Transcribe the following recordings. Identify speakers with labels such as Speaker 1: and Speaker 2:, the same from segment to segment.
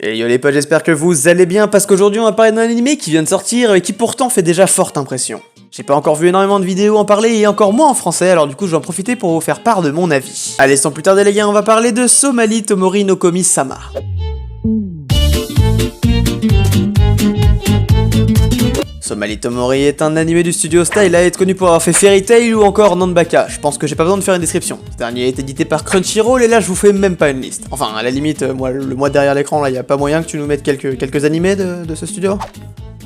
Speaker 1: Et yo les potes, j'espère que vous allez bien parce qu'aujourd'hui on va parler d'un animé qui vient de sortir et qui pourtant fait déjà forte impression. J'ai pas encore vu énormément de vidéos en parler et encore moins en français, alors du coup je vais en profiter pour vous faire part de mon avis. Allez, sans plus tarder les gars, on va parler de Somali Tomori no Komi-sama. Somali Tomori est un animé du studio Stylite connu pour avoir fait Fairy Tail ou encore Nanbaka. Je pense que j'ai pas besoin de faire une description. Ce dernier est édité par Crunchyroll et là je vous fais même pas une liste. Enfin, à la limite, moi, le mois derrière l'écran, là, y a pas moyen que tu nous mettes quelques animés de ce studio?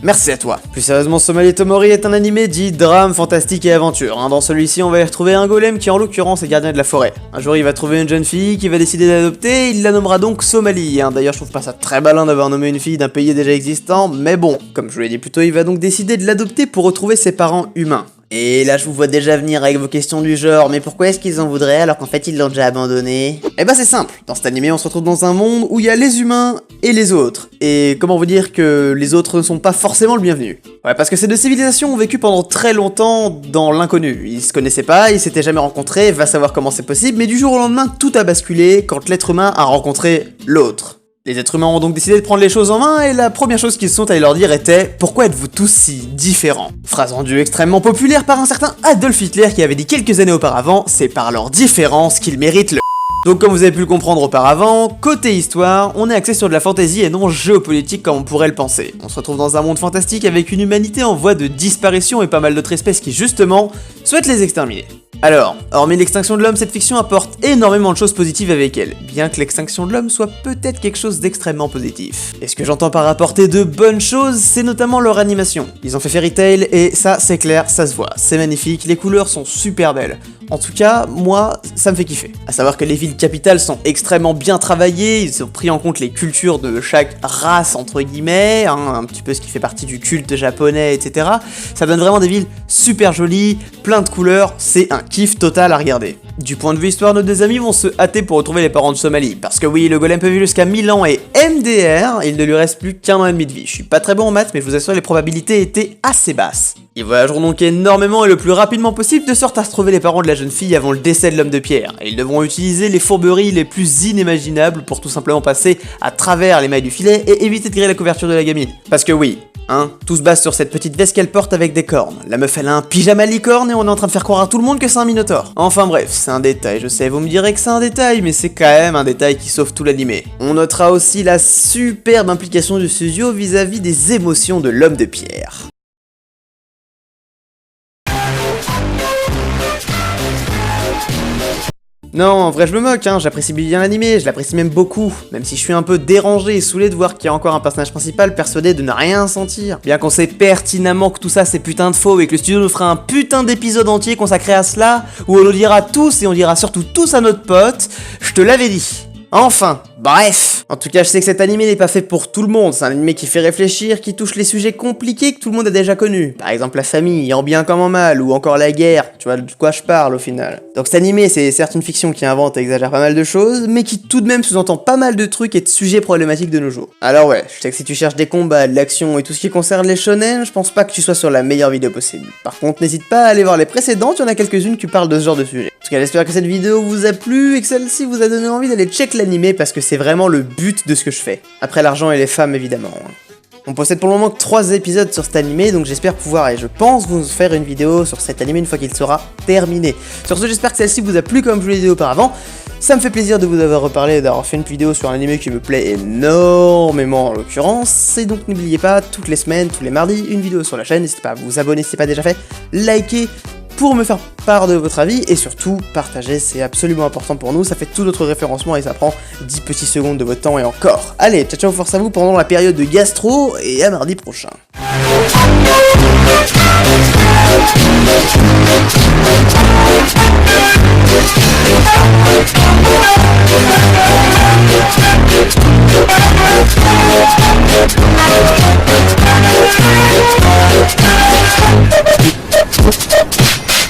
Speaker 1: Merci à toi. Plus sérieusement, Somali Tomori est un animé dit drame, fantastique et aventure. Dans celui-ci, on va y retrouver un golem qui en l'occurrence est gardien de la forêt. Un jour, il va trouver une jeune fille qui va décider d'adopter, il la nommera donc Somali. D'ailleurs, je trouve pas ça très malin d'avoir nommé une fille d'un pays déjà existant, mais bon, comme je vous l'ai dit plus tôt, il va donc décider de l'adopter pour retrouver ses parents humains. Et là je vous vois déjà venir avec vos questions du genre, mais pourquoi est-ce qu'ils en voudraient alors qu'en fait ils l'ont déjà abandonné? Eh ben c'est simple, dans cet animé on se retrouve dans un monde où il y a les humains et les autres. Et comment vous dire que les autres ne sont pas forcément le bienvenu? Ouais, parce que ces deux civilisations ont vécu pendant très longtemps dans l'inconnu. Ils se connaissaient pas, ils s'étaient jamais rencontrés, va savoir comment c'est possible, mais du jour au lendemain tout a basculé quand l'être humain a rencontré l'autre. Les êtres humains ont donc décidé de prendre les choses en main et la première chose qu'ils sont allés leur dire était « Pourquoi êtes-vous tous si différents ?» Phrase rendue extrêmement populaire par un certain Adolf Hitler qui avait dit quelques années auparavant « C'est par leur différence qu'ils méritent le ». Donc comme vous avez pu le comprendre auparavant, côté histoire, on est axé sur de la fantasy et non géopolitique comme on pourrait le penser. On se retrouve dans un monde fantastique avec une humanité en voie de disparition et pas mal d'autres espèces qui justement souhaitent les exterminer. Alors, hormis l'extinction de l'homme, cette fiction apporte énormément de choses positives avec elle, bien que l'extinction de l'homme soit peut-être quelque chose d'extrêmement positif. Et ce que j'entends par apporter de bonnes choses, c'est notamment leur animation. Ils ont fait Fairy Tail et ça, c'est clair, ça se voit, c'est magnifique, les couleurs sont super belles. En tout cas, moi, ça me fait kiffer. À savoir que les villes capitales sont extrêmement bien travaillées, ils ont pris en compte les cultures de chaque race, entre guillemets, un petit peu ce qui fait partie du culte japonais, etc. Ça donne vraiment des villes super jolies, plein de couleurs, c'est un kiff total à regarder. Du point de vue histoire, nos deux amis vont se hâter pour retrouver les parents de Somali, parce que oui, le golem peut vivre jusqu'à 1000 ans et MDR, il ne lui reste plus qu'1 an et demi de vie. Je suis pas très bon en maths, mais je vous assure les probabilités étaient assez basses. Ils voyageront donc énormément et le plus rapidement possible de sorte à se trouver les parents de la jeune fille avant le décès de l'homme de pierre, et ils devront utiliser les fourberies les plus inimaginables pour tout simplement passer à travers les mailles du filet et éviter de griller la couverture de la gamine. Parce que oui, tout se base sur cette petite veste qu'elle porte avec des cornes. La meuf elle a un pyjama licorne et on est en train de faire croire à tout le monde que c'est un minotaure. Enfin bref, c'est un détail, je sais, vous me direz que c'est un détail, mais c'est quand même un détail qui sauve tout l'animé. On notera aussi la superbe implication du studio vis-à-vis des émotions de l'homme de pierre. Non, en vrai je me moque, j'apprécie bien l'animé, je l'apprécie même beaucoup, même si je suis un peu dérangé et saoulé de voir qu'il y a encore un personnage principal persuadé de ne rien sentir. Bien qu'on sait pertinemment que tout ça c'est putain de faux et que le studio nous fera un putain d'épisode entier consacré à cela, où on le dira tous et on dira surtout tous à notre pote, je te l'avais dit. Enfin, bref. En tout cas, je sais que cet animé n'est pas fait pour tout le monde, c'est un animé qui fait réfléchir, qui touche les sujets compliqués que tout le monde a déjà connus. Par exemple la famille, en bien comme en mal, ou encore la guerre, tu vois de quoi je parle au final. Donc cet animé, c'est certes une fiction qui invente et exagère pas mal de choses, mais qui tout de même sous-entend pas mal de trucs et de sujets problématiques de nos jours. Alors ouais, je sais que si tu cherches des combats, de l'action et tout ce qui concerne les shonen, je pense pas que tu sois sur la meilleure vidéo possible. Par contre, n'hésite pas à aller voir les précédentes, il y en a quelques-unes qui parlent de ce genre de sujet. En tout cas, j'espère que cette vidéo vous a plu et que celle-ci vous a donné envie d'aller check l'animé parce que c'est vraiment le but de ce que je fais. Après l'argent et les femmes évidemment. On possède pour le moment que 3 épisodes sur cet animé, donc j'espère pouvoir et je pense vous faire une vidéo sur cet animé une fois qu'il sera terminé. Sur ce, j'espère que celle-ci vous a plu comme je vous l'ai dit auparavant. Ça me fait plaisir de vous avoir reparlé et d'avoir fait une vidéo sur un animé qui me plaît énormément en l'occurrence. Et donc n'oubliez pas, toutes les semaines, tous les mardis, une vidéo sur la chaîne. N'hésitez pas à vous abonner si ce n'est pas déjà fait, likez pour me faire part de votre avis et surtout partager, c'est absolument important pour nous, ça fait tout notre référencement et ça prend 10 petites secondes de votre temps et encore. Allez, ciao ciao, force à vous pendant la période de gastro et à mardi prochain.